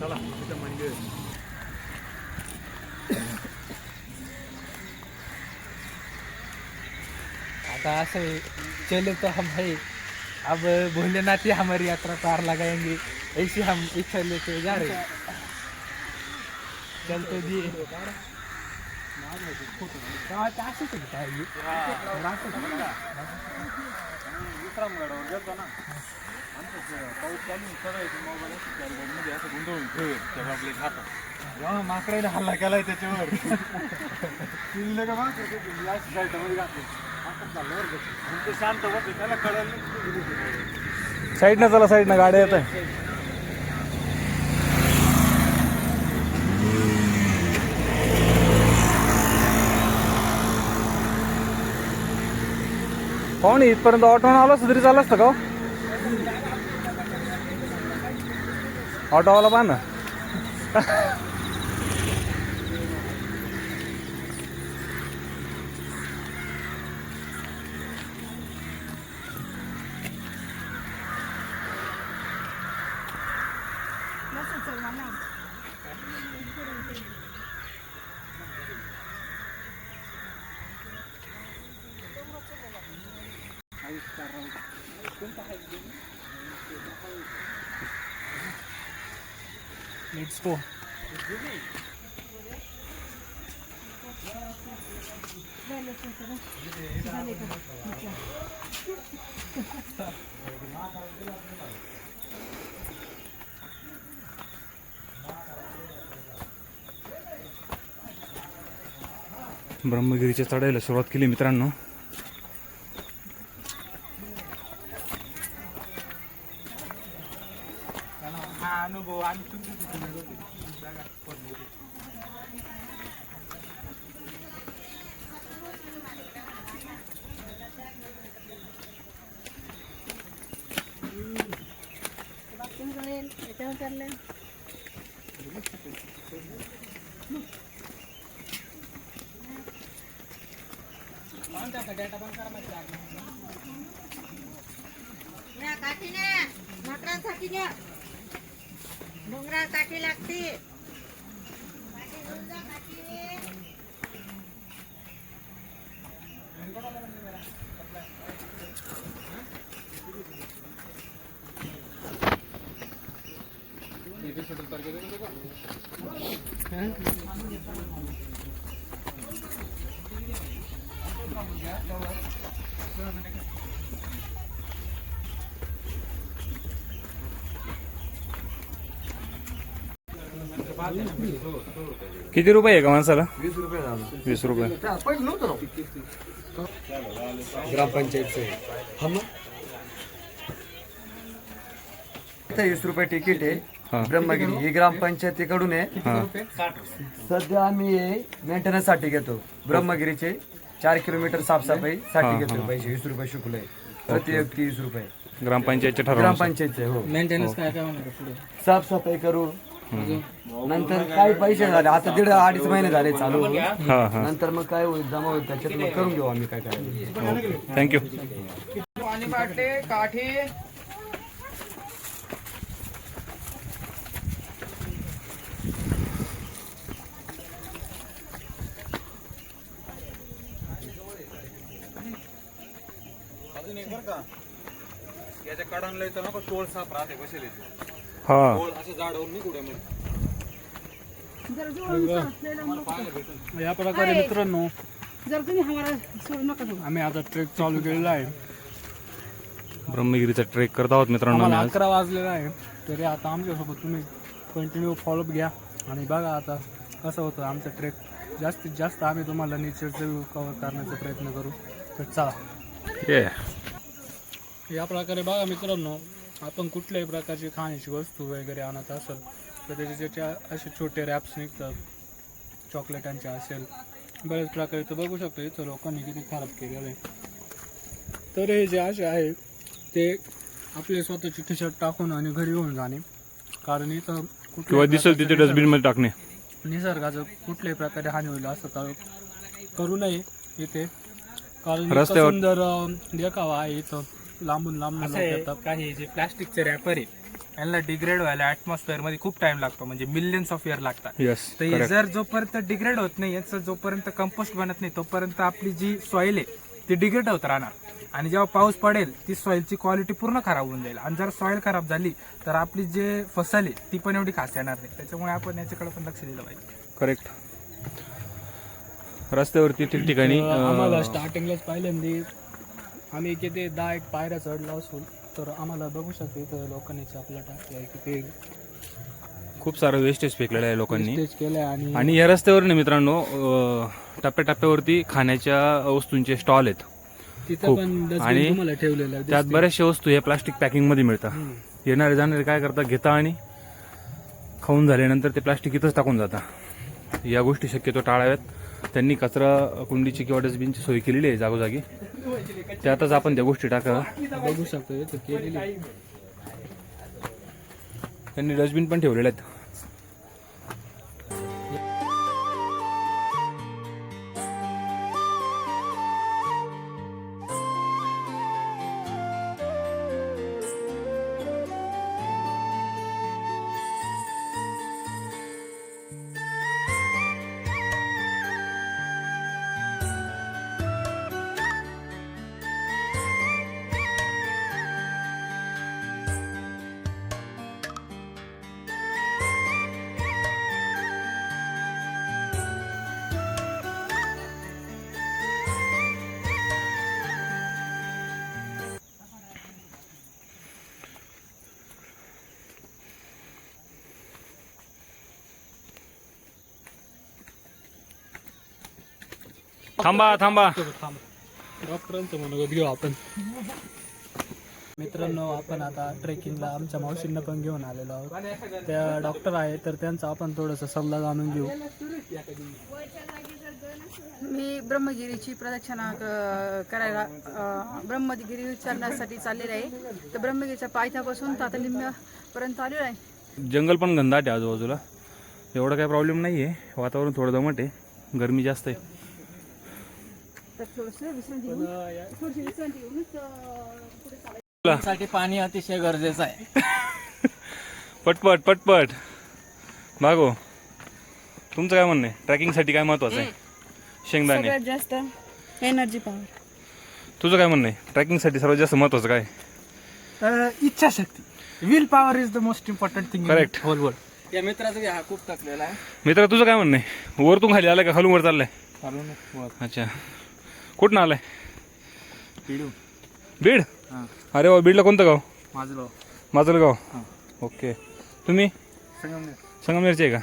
चला मंदिर आता ऐसे चले तो हम भाई अब भोलेनाथ ही हमारी यात्रा पार लगाएंगे, ऐसे हम इच्छा लेके जा रहे हैं। चल तो जी विक्रमगडावर गेलतो ना पाऊस चालू मोबाईल असं गुंतवून ठेव आपले खातं जेव्हा माकडाने हल्ला केलाय त्याच्यावर तिला का साईडमध्ये घातले ते शांत बसले त्याला कळलं साईडनं चला, साईडनं गाड्या येत आहे. पाहुणे इथपर्यंत ऑटोनं आलो असतं तरी चाललं असतं का हो? ऑटोवाला पहा ना. Let's go. ब्रह्मगिरीच्या चढायला सुरुवात केली मित्रांनो. हा अनुभव आणि डोंगराळ काठी लागते. किती रुपये आहे का माणसाला? 20 रुपये झालं. 20 रुपये. पहिलं नव्हतं ग्रामपंचायतचं हम 20 रुपये तिकीट आहे. हा. ब्रह्मगिरी ही ग्रामपंचायतीकडून आहे. हां सध्या आम्ही मेंटेनन्स साठी घेतो. ब्रह्मगिरीचे 4 किलोमीटर साफसफाई साठी घेतो. पैसे 20 रुपये शुल्क आहे. प्रति व्यक्ती 20 रुपये ग्रामपंचायतच्या ठराव. ग्रामपंचायतचे. हो, मेंटेनन्स काय काय म्हणतो पुढे साफसफाई करू. नंतर काही पैसे झाले, आता 1.5-2.5 महिने झाले चालू. हां हां. नंतर मग काय होईल, जमा होईल, त्याच्यात मग करून घेऊ आम्ही काय करायचं. थँक्यू. पाणी बाटले काठी याच्या काढायला येतं ना, टोळ साफ राहते बसेल. हां असं झाडवून नाही कुठे या प्रकारे मित्रांनो जर तुम्ही हमारा सोडू नका जाऊ. आम्ही आता ट्रेक चालू केलेला आहे. ब्रह्मगिरीचा ट्रेक करत आहोत मित्रांनो आम्ही आम्हाला आज. 11 वाजलेला आहे. तरी आता आमच्यासोबत तुम्ही कंटिन्यू फॉलोअप घ्या आणि बघा आता कसं होतं आमचा ट्रेक. जास्तीत जास्त आम्ही तुम्हाला नेचरचा व्ह्यू कव्हर करण्याचा प्रयत्न करू. तर चला. ये या प्रकारे बघा मित्रांनो, आपण कुठल्याही प्रकारची खाण्याची वस्तू वगैरे आणत असेल तर त्याचे असे छोटे रॅप्स निघतात चॉकलेटांचे असेल बरेच प्रकारे. तर बघू शकतो इथं लोकांनी किती खराब केलेलं आहे. तर हे जे असे आहे ते आपले स्वतःची टी शर्ट टाकून आणि घरी घेऊन जाणे. कारण इथं किंवा दिसेल तिथे डस्टबिनमध्ये टाकणे. निसर्गाचं कुठल्याही प्रकारे हानी होईल असं करू नये इथे. कारण इतकं रस्त्यावर- सुंदर देखावा आहे इथं. लांबून लांबून असं लोक आहे येतात. काही जे प्लास्टिकचे रॅपर आहे यांना डिग्रेड व्हायला ॲटमॉस्फिअर मध्ये खूप टाइम लागतो, म्हणजे मिलियन्स ऑफ इयर लागतात. यस तर हे जर जोपर्यंत डिग्रेड होत नाही, याचं जोपर्यंत कंपोस्ट बनत नाही, तोपर्यंत आपली जी सॉइल आहे ती डिग्रेड होत राहणार. आणि जेव्हा पाऊस पडेल ती सॉइलची क्वालिटी पूर्ण खराब होऊन जाईल. आणि जर सॉइल खराब झाली तर आपली जे फसल आहे ती पण एवढी खास येणार नाही. त्याच्यामुळे आपण याच्याकडे पण लक्ष दिलं पाहिजे. करेक्ट. रस्त्यावरती ठिकठिकाणी आम्हाला स्टार्टिंगलाच पहिल्यांदा आम्ही किती 10 पायऱ्या चढलो असून तर आम्हाला बघू शकतो इथं लोकांनी आपला टाकलाय किती खूप सारं वेस्टेज फेकलेलं आहे लोकांनी. स्टेज केलंय. आणि या रस्त्यावर ना मित्रांनो टप्प्याटप्प्यावरती खाण्याच्या वस्तूंचे स्टॉल आहेत तिथं खूप. पण आणि डस्टबिन तुम्हाला ठेवलेलं आहे. त्यात बऱ्याचशा वस्तू या प्लास्टिक पॅकिंग मध्ये मिळतात. येणारे जाणारे काय करतात, घेता आणि खाऊन झाल्यानंतर ते प्लास्टिक इथंच टाकून जातात. या गोष्टी शक्यतो टाळाव्यात. त्यांनी कचरा कुंडीची किंवा डस्टबिनची सोय केलेली आहे जागोजागी, त्यातच आपण त्या गोष्टी टाकाव्या. बघू शकतो इथं केलेली आहे. त्यांनी डस्टबिन पण ठेवलेले आहेत. थांबा थांबा. डॉक्टरांचं मनोगत घेऊ आपण. मित्रांनो, आपण आता ट्रेकिंगला आमच्या मावशींना पण घेऊन आलेलो आहोत. त्या डॉक्टर आहे तर त्यांचा आपण थोडासा सल्ला जाणून घेऊ. मी ब्रह्मगिरीची प्रदक्षिणा करायला ब्रह्मगिरी चरण्यासाठी चाललेले आहे. तर ब्रह्मगिरीच्या पायथ्यापासून तर आता निम्म्यापर्यंत आलेलो आहे. जंगल पण घनदाट आहे आजूबाजूला. एवढा काही प्रॉब्लेम नाही आहे. वातावरण थोडं दमट आहे, गरमी जास्त आहे. तर थोडंसं विश्रांती घेऊनच पुढे चालायचं. साठी पाणी अतिशय गरजेचं आहे. पटपट पटपट. भागो, तुमचं काय म्हणणं आहे? ट्रॅकिंगसाठी काय महत्वाचं आहे? शेंगदाणे. सगळ्यात जास्त एनर्जी पॉवर. तुझं काय म्हणणं आहे? ट्रॅकिंगसाठी सर्वात जास्त महत्वाचं काय? इच्छाशक्ती. Will power is the most important thing. Correct. Whole world. या मित्राचा हा खूप टाकलेला आहे. मित्र, तुझं काय म्हणणं आहे? वरतून खाली आलाय का खालून वर चाललाय? अच्छा, कुठून आलाय? बीड. अरे वा, बीडला कोणतं गाव? माजलगाव. ओके. तुम्ही संगमनेरचे आहे का?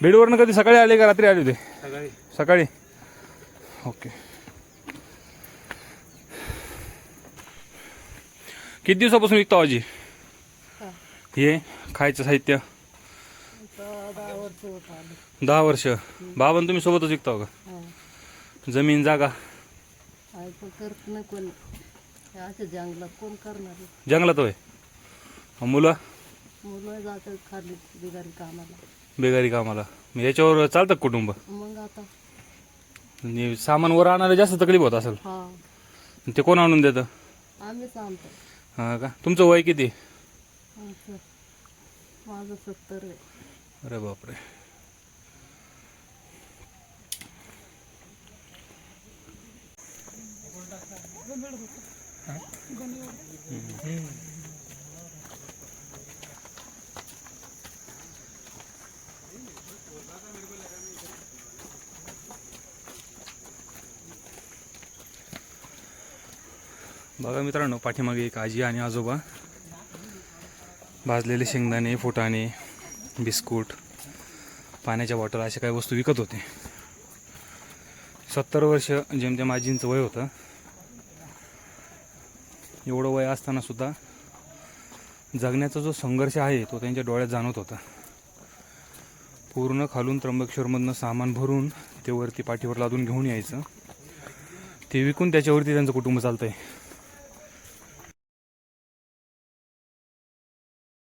बीडवरनं कधी सकाळी आले का रात्री आले होते? सकाळी. ओके. किती दिवसापासून विकतो आजी हे खायचं साहित्य? 10 वर्ष. बाबांनी तुम्ही सोबतच विकता का? जमीन जागा जंगलात कोण करणार? जंगलात होय. मुलं मुलं जातात खाली बिगारी कामाला. बेगारी कामाला. मग याच्यावर चालतं का कुटुंब? मग आता आणि सामान वर आणायला जास्त तकलीफ होत असेल. हा ते कोण आणून देतं? आम्हीच आणतो. हा का? तुमचं वय किती? माझं 70 आहे. अरे बापरे. बघा मित्रांनो, पाठीमागे एक आजी आणि आजोबा भाजलेले शेंगदाणे, फुटाणे, बिस्कुट, पाण्याच्या बॉटल अशा काही वस्तू विकत होते. 70 वर्ष जेमतेम आजींचं वय होतं. एवढं वय असताना सुद्धा जगण्याचा जो संघर्ष आहे तो त्यांच्या डोळ्यात जाणवत होता. पूर्ण खालून त्र्यंबकेश्वरमधनं सामान भरून ते वरती पाठीवर लादून घेऊन यायचं. ते विकून त्याच्यावरती त्यांचं कुटुंब चालतंय.